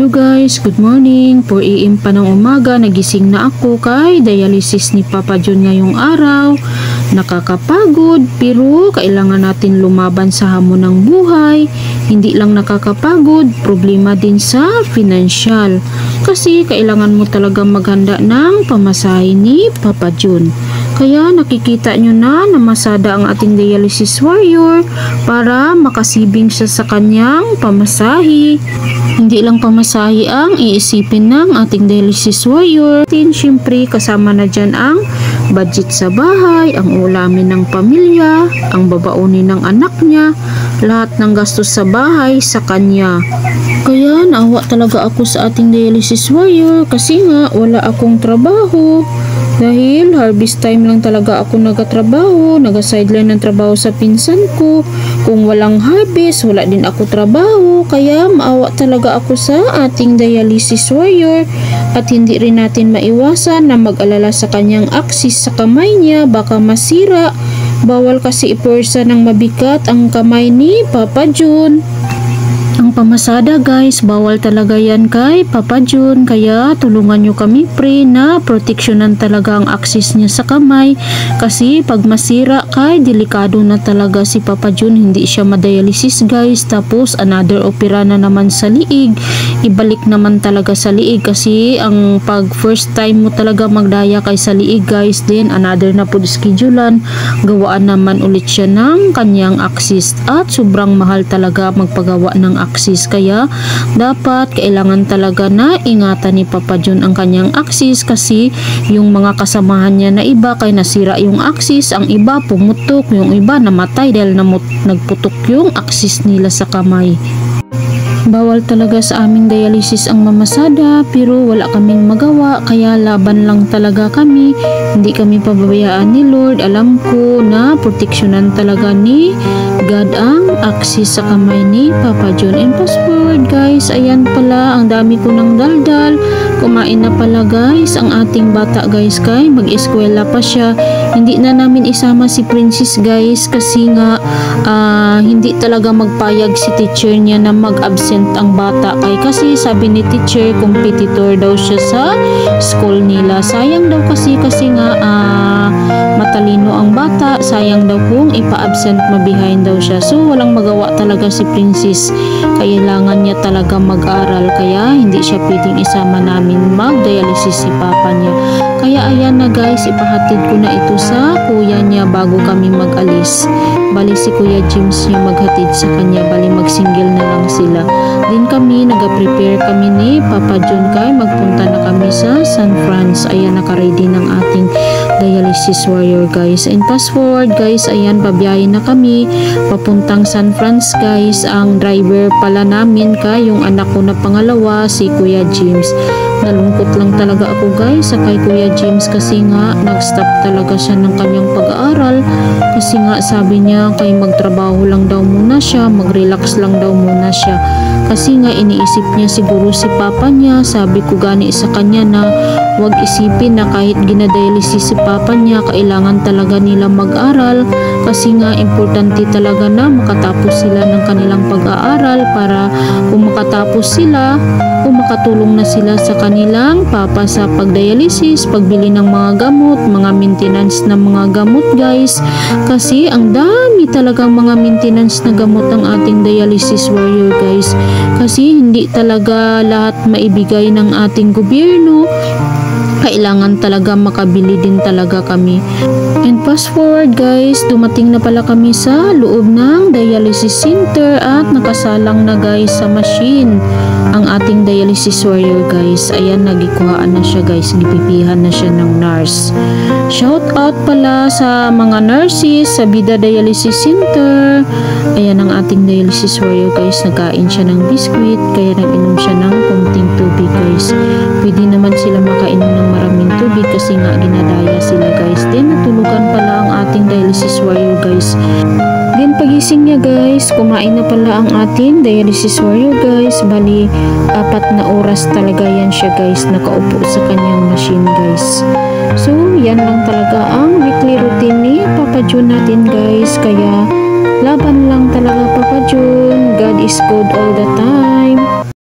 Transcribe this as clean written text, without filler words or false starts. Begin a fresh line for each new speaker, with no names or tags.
Hello guys, good morning. 4 AM pa ng umaga, nagising na ako kay dialysis ni Papa John ngayong araw. Nakakapagod pero kailangan natin lumaban sa hamon ng buhay. Hindi lang nakakapagod, problema din sa financial. Kasi kailangan mo talaga maghanda ng pamasahe ni Papa John. Kaya nakikita nyo na namasada ang ating dialysis warrior para makasibing siya sa kanyang pamasahe. Hindi lang pamasahe ang iisipin ng ating dialysis warrior. Siyempre kasama na dyan ang budget sa bahay, ang ulamin ng pamilya, ang babaunin ng anak niya, lahat ng gastos sa bahay sa kanya. Kaya naawa talaga ako sa ating dialysis warrior kasi nga wala akong trabaho. Dahil harvest time lang talaga ako nagatrabaho, naga-sideline ng trabaho sa pinsan ko. Kung walang harvest, wala din ako trabaho. Kaya maawa talaga ako sa ating dialysis warrior. At hindi rin natin maiwasan na mag-alala sa kanyang axis sa kamay niya, baka masira. Bawal kasi iporsa ng mabigat ang kamay ni Papa John. Ang pamasada guys, bawal talaga yan kay Papa John. Kaya tulungan nyo kami pre na proteksyonan talaga ang axis niya sa kamay. Kasi pag masira kay, delikado na talaga si Papa John. Hindi siya madialysis guys. Tapos another opera na naman sa liig. Ibalik naman talaga sa liig. Kasi ang pag first time mo talaga magdaya kay sa liig guys, then another na po schedulean. Gawaan naman ulit siya ng kanyang axis. At sobrang mahal talaga magpagawa ng axis, kaya dapat kailangan talaga na ingatan ni Papa John ang kanyang axis kasi yung mga kasamahan niya na iba kay nasira yung axis, ang iba pumutok, yung iba namatay dahil nagputok yung axis nila sa kamay. Bawal talaga sa aming dialysis ang mamasada pero wala kaming magawa kaya laban lang talaga kami. Hindi kami pababayaan ni Lord. Alam ko na proteksyonan talaga ni God ang axis sa kamay ni Papa John. And fast forward guys, ayan pala ang dami ko ng daldal. Kumain na pala guys ang ating bata guys kay mag-eskwela pa siya. Hindi na namin isama si Princess guys kasi nga hindi talaga magpayag si teacher niya na mag-absent ang bata kay kasi sabi ni teacher competitor daw siya sa school nila. Sayang daw kasi nga matalino ang bata, sayang daw kung ipa-absent mabihind daw siya. So walang magawa talaga si Princess. Kailangan niya talaga mag-aral kaya hindi siya pwedeng isama namin mag-dialysis si papa niya. Kaya ayan na guys, ipahatid ko na ito sa kuya niya bago kami mag-alis. Bali si Kuya James yung maghatid sa kanya, bali mag-single na lang sila. Din kami, nag-prepare kami ni Papa John kay magpunta na kami sa San Francisco. Ayan, naka-ready ng ating dialysis warrior guys. And fast forward guys, ayan, babiyahin na kami papuntang San Francisco guys. Ang driver pala namin kay yung anak ko na pangalawa, si Kuya James. Nalungkot lang talaga ako guys sa kay Kuya James kasi nga nag-stop talaga siya ng kanyang pag-aaral kasi nga sabi niya kay magtrabaho lang daw muna siya, mag-relax lang daw muna siya kasi nga iniisip niya siguro si papa niya. Sabi ko gani sa kanya na wag isipin na kahit ginadialysis si papa niya, kailangan talaga nila mag-aral kasi nga importante talaga na makatapos sila ng kanilang pag-aaral para kung makatapos sila, kung makatulong na sila sa kanilang papa sa pagdialysis, pagbili ng mga gamot, mga maintenance ng mga gamot guys. Kasi ang dami talagang mga maintenance na gamot ng ating dialysis warrior guys. Kasi hindi talaga lahat maibigay ng ating gobyerno. Kailangan talaga makabili din talaga kami. And fast forward guys, dumating na pala kami sa loob ng dialysis center at nakasalang na guys sa machine ang ating dialysis warrior guys. Ayan, nagikuhaan na siya guys, gipipihan na siya ng nurse. Shout out pala sa mga nurses sa Vida Dialysis Center. Ayan ang ating dialysis warrior guys, nagkain siya ng biscuit kaya nag-inom siya ng konting tubig guys. Pwede naman sila makainom ng maraming tubig kasi nga ginadaya sila guys. Then natulugan pala ang ating dialysis warrior guys. Then pagising niya guys, kumain na pala ang ating dialysis warrior guys. Bali 4 na oras talaga yan siya guys, nakaupo sa kanyang machine guys. So yan lang talaga ang weekly routine ni Papa John natin guys. Kaya laban lang talaga Papa John. God is good all the time.